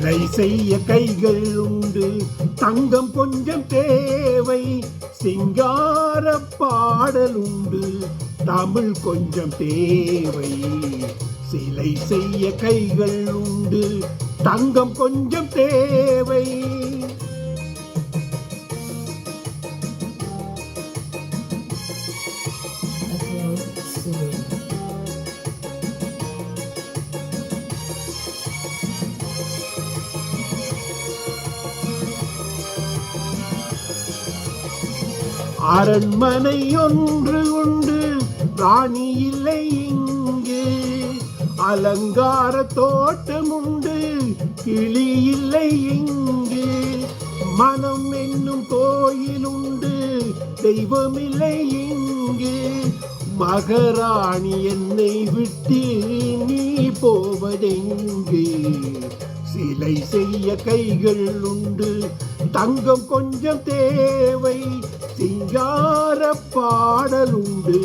சிலை செய்ய கைகள் உண்டு, தங்கம் கொஞ்சம் தேவை. சிங்கார பாடல் உண்டு, தமிழ் கொஞ்சம் தேவை. சிலை செய்ய கைகள் உண்டு, தங்கம் கொஞ்சம் தேவை. அரண்மனை ஒன்று உண்டு, ராணி இல்லை இங்கு. அலங்கார தோட்டம் உண்டு, கிளி இல்லை இங்கு. மனம் என்னும் கோயில் உண்டு, தெய்வம் இல்லை இங்கு. மகாராணி என்னை விட்டு நீ போவதெங்கு? சிலை செய்ய கைகள் உண்டு, தங்கம் கொஞ்சம் தேவை. சிங்கார பாடல் உண்டு,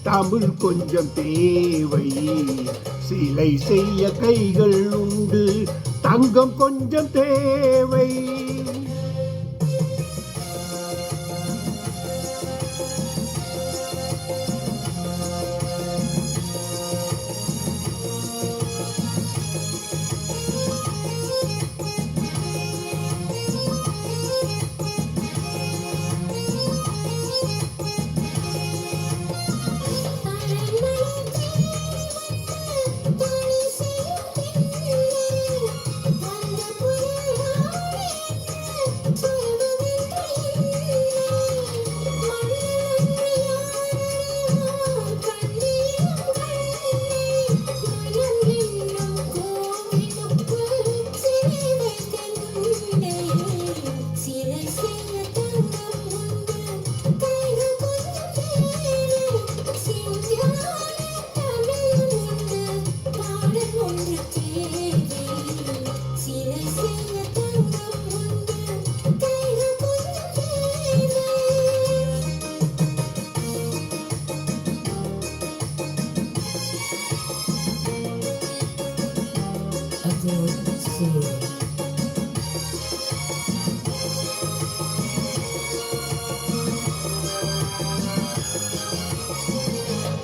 தமிழ் கொஞ்சம் தேவை. சிலை செய்ய கைகள் உண்டு, தங்கம் கொஞ்சம் தேவை.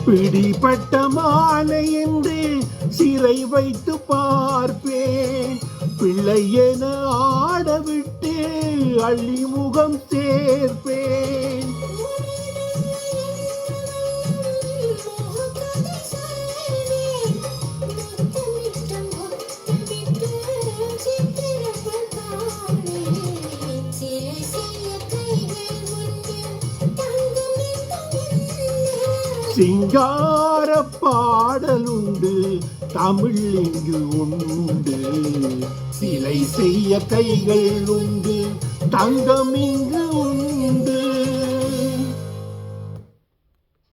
பிடிப்பட்ட மாலை என்று சிறை வைத்து பார்ப்பேன். பிள்ளை என ஆடவிட்டு அள்ளிமுகம் சேர்ப்பேன். சிங்கார பாடல் உண்டு, தமிழ் இங்கு உண்டு. சிலை செய்ய கைகள் உண்டு, தங்கம் இங்கு உண்டு.